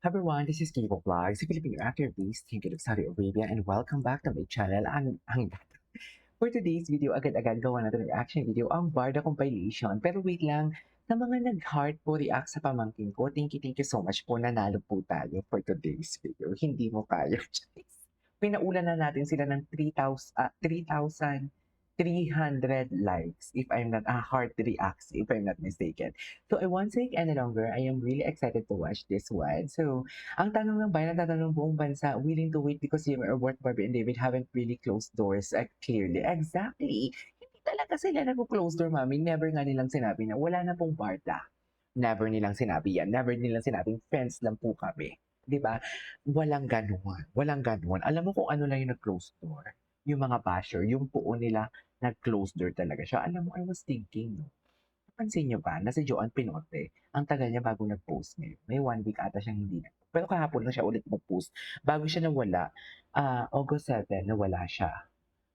Everyone, this is Kiko Vlogs, a Filipino actor based in Kuwait, Saudi Arabia, and welcome back to my channel. For today's video, agad-agad gawa natin ng reaction video ang Barda compilation. Pero wait lang, sa mga nag-heart po react sa pamangkin ko, thank you so much po, nanalo po tayo for today's video. Hindi mo kaya. Pinaulan na natin sila ng 3,300 likes if I'm not, heart reacts if I'm not mistaken. So I won't take any longer. I am really excited to watch this one. So, ang tanong ng bayan, tatanong buong bansa, willing to wait because you are worth Barbie and David haven't really closed doors clearly. Exactly. Hindi talaga sila nag-close door, mami. Never nga nilang sinabi na wala na pong Barda. Never nilang sinabi yan. Never nilang sinabing friends lang po kami. 'Di ba? Walang gano'n. Walang gano'n. Alam mo kung ano lang yung nag-close door? Yung mga basher, yung buo nila nag-close door talaga siya. Alam mo, I was thinking, no? Napansin niyo ba na si Joanne Pinote, ang tagal niya bago nag-post ngayon. May 1 week ata siyang hindi nag pero kahapon lang siya ulit mag-post. Bago siya nawala, August 7, nawala siya.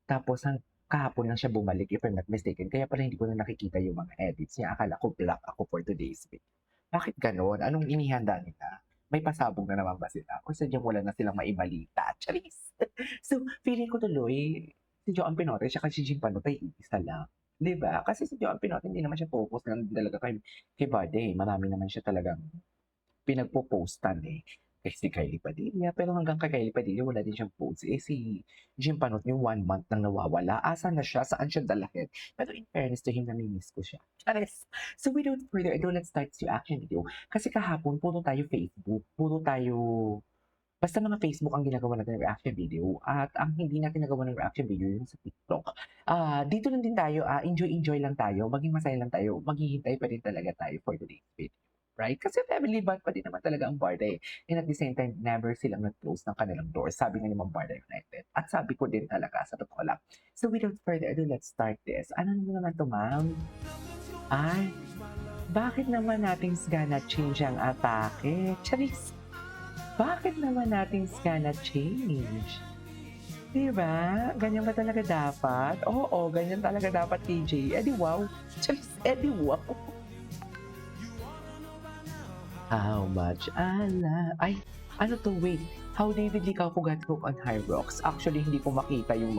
Tapos kahapon lang siya bumalik if I'm not mistaken. Kaya pala hindi ko na nakikita yung mga edits niya. Akala ko black ako for today's video. Bakit gano'n? Anong inihanda nila? May pasabog na naman ba sila? O sadyang wala na silang maibalita? Charis! So, feeling ko tuloy, si Joanne Pinote siya si Jing Panotay, isa lang. 'Di ba? Kasi si Joanne Pinote hindi naman siya focus lang talaga kay Bade. Marami naman siya talagang pinagpo-postan eh. Kay si Kylie Padilla, pero hanggang kay Kylie Padilla wala din siyang post. Eh si Jim Panot yung 1 month nang nawawala. Asan na siya? Saan siya dalahin? Pero in fairness to him, nami-miss ko siya. Charis! So without further ado, let's start the reaction video. Kasi kahapon, puro tayo Facebook. Puro tayo basta mga Facebook ang ginagawa natin ng reaction video at ang hindi natin nagawa ng reaction video yung sa TikTok. Dito lang din tayo, enjoy lang tayo, maging masaya lang tayo, maghihintay pa din talaga tayo for today's video. Right? Kasi family bond pa din naman talaga ang Barda eh. And at the same time, never silang nag-close ng kanilang doors. Sabi nga ni Ma'am Barda United. At sabi ko din talaga, sa totoo lang. So without further ado, let's start this. Ano naman to, ma'am? Ay, bakit naman nating gonna change ang atake? Charis! Bakit naman natin gonna change? Diba? Ganyan ba talaga dapat? Oo, ganyan talaga dapat, TJ. Eh di wow. Charis, eh di wow. How much I love... Ay, ano to? Wait. How David Licao got hooked on High Rocks. Actually, hindi ko makita yung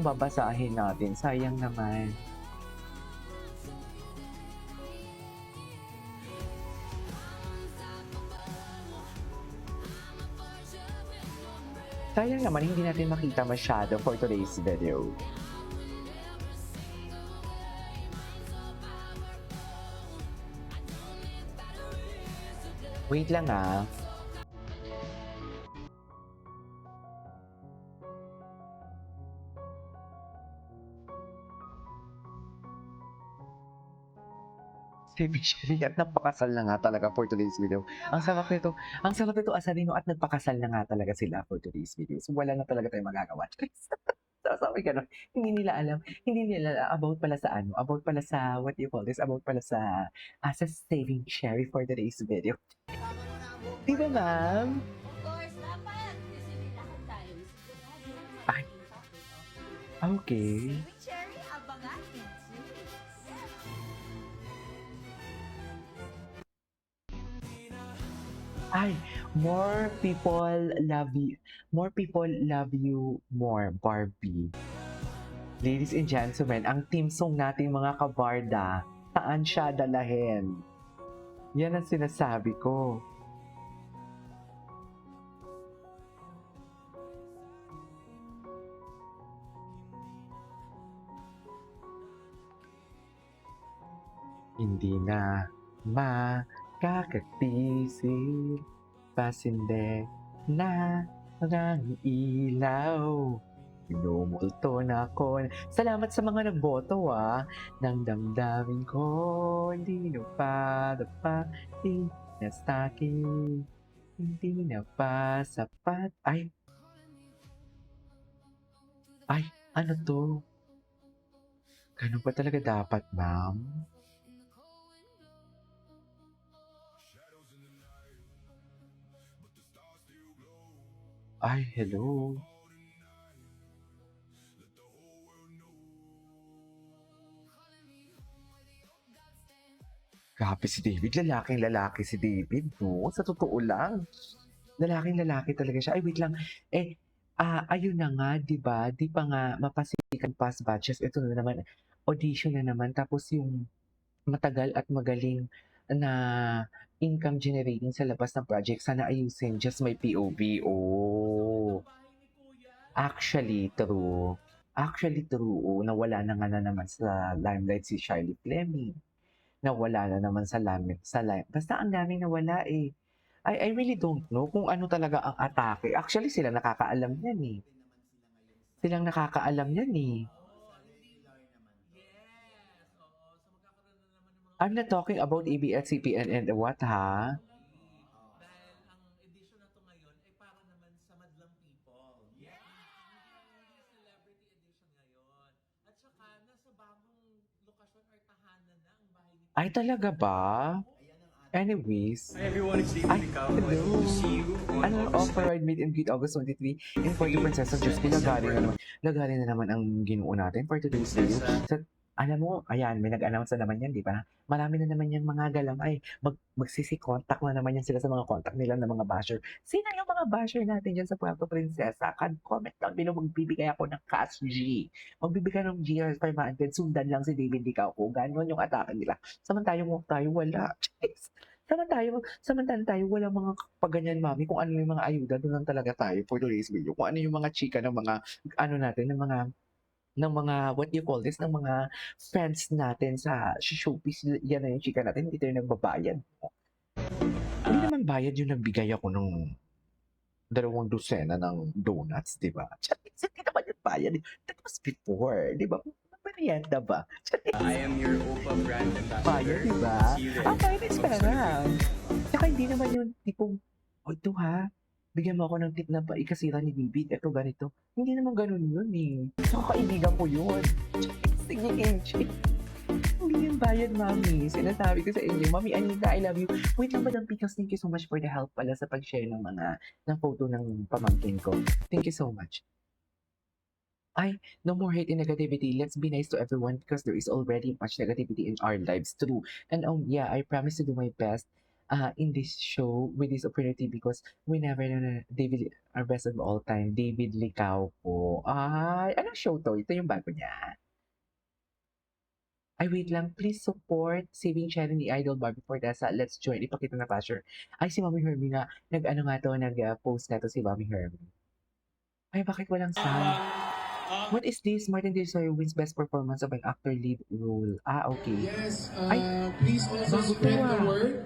babasahin natin. Sayang naman. Sayang naman, hindi natin makita masyado for today's video. Wait lang ah. Si Michelle at nagpakasal na nga talaga for today's video. Ang sarap nito asalino at nagpakasal na nga talaga sila for today's video. So wala na talaga tayong magagawa. So, sabi ka no, hindi nila alam, hindi nila about pala sa ano, about pala sa, what do you call this, about pala sa, sa saving Cherry for today's video. Di ba, ma'am? Of course, dapat. Kasi lahat tayo. Ay, okay. Saving Cherry, abangan. Ay, more people love you more, Barbie. Ladies and gentlemen, ang team song nating mga kabarda, saan siya dalahin? Yan ang sinasabi ko. Hindi na makakatisip, pasinde na ang ilaw. Minumulto na ako. Salamat sa mga nagboto ng damdamin ko. Hindi na pa dapatin na stocking. Hindi na pa sapat. Ay, ano to? Ganun ba talaga dapat, ma'am? Ay, hello. Grabe si David, lalaking lalaki si David, no? Sa totoo lang. Lalaking-lalaki talaga siya. Ay, wait lang. Eh, ayun na nga, 'di ba? 'Di pa nga mapasikan past batches. Ito na naman, audition na naman. Tapos yung matagal at magaling na income generating sa labas ng project, sana ayusin. Just my POV. Oh, true. Actually, true. Oh, nawala na nga na naman sa limelight si Charlie Fleming. Nawala na naman basta ang daming nawala, eh. I really don't know kung ano talaga ang atake. Actually, sila nakakaalam niyan, eh. Silang nakakaalam niyan, eh. I'm not talking about ABS-CBN and what, ha? Ay, talaga ba? Anyways, Hi everyone, it's David ay, Licao. I hope hello. to see you on Ano, August offer ride meet and greet August 23 in Puerto Princesa. Diyos ko, lagarin na naman ang Ginoo natin for today's video. Sa, alam mo, ayan, may nag-announce na naman yan, di ba? Marami na naman yung mga galamay. Magsisi-contact na naman yan sila sa mga contact nila ng mga basher. Sino yung mga basher natin dyan sa Puerto Princesa? Comment lang below, magbibigay ako ng cash G. Magbibigay ng G or 500, sundan lang si David Licao ko. Ganon yung atake nila. Tayo wala. Samantalang tayo walang mga kapaganyan, mami, kung ano yung mga ayuda, doon lang talaga tayo for today's video. Kung ano yung mga chika ng mga, ano natin, ng mga, what you call this, ng mga friends natin sa showbiz, yan na yung chika natin, hindi tayo nagbabayad. Hindi naman bayad yung nagbigay ako ng 2 dosena ng donuts, di ba? Hindi naman yung bayad. That was before, di ba? Merienda ba? I am your Opa brand Bayad, ambassador. di ba? See you there. Ang bayad is pera. Tsaka hindi naman yung tipong, o ito ha, bigyan mo ako ng tip na pa ikasira ni David, eto ganito. Hindi naman ganun yun eh. Saka kaibigan ko yun. Sige, Kenji. Hindi yung bayad, mami. Sinasabi ko sa inyo, Mami Anita, I love you. Wait lang, Madam Pickles, thank you so much for the help pala sa pag-share ng photo ng pamangkin ko. Thank you so much. Ay, no more hate and negativity. Let's be nice to everyone because there is already much negativity in our lives too. And yeah, I promise to do my best in this show with this opportunity because we never know na David, our best of all time, David Licao po. Ay, anong show to? Ito yung bago niya. Ay, wait lang. Please support Saving Sharon ni Idol Barbie Fortesa. Let's join. Ipakita na passion. Ay, si Mami Hermie nga. Nag-post na to si Mami Hermie. Ay, bakit walang sound? What is this? Martin Desoy wins Best Performance of an Actor Lead Role. Okay. Yes, Ay, please also bago spread to, the word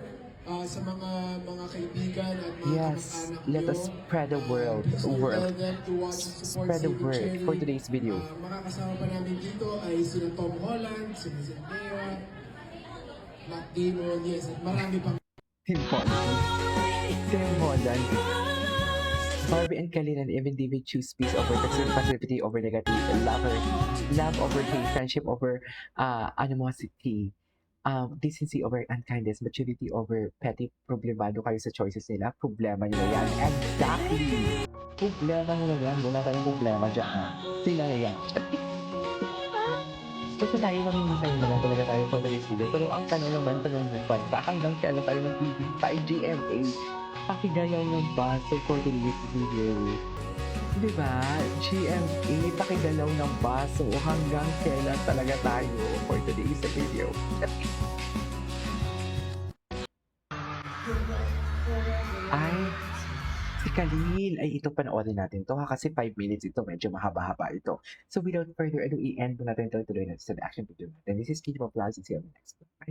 sa mga kaibigan at mga Yes, kamag-anak let nyo. us spread the world. Please do tell them to watch and support Spread the Saving word Cherry. for today's video. Makakasama pa namin dito ay sina Tom Holland, sina Zendaya, Matt Damon, yes, at marami pang Tim Holland. Barbie and Kalin and even David choose peace over toxic positivity over negative, love over hate, friendship over animosity, decency over unkindness, maturity over petty. Problemado kayo sa choices nila. Problema nyo na yan. Exactly! Problema nyo na yan. Wala tayong problema dyan. Sila na yan. Basta tayo mamimintay na lang talaga tayo for today's video. Pero ang tanong naman hanggang kailan tayo mag-5 GMA? Pakigayaw ng baso for today's video. Diba? GMA, pakigalaw ng baso hanggang kailan talaga tayo for today's video. Ay, si Khalil. Ay, ito panoorin natin to ha, kasi 5 minutes ito. Medyo mahaba-haba ito. So without further ado, i-end po natin ito. Tuloy natin sa action video natin. This is Kid Plaza. See you on the next one. Bye.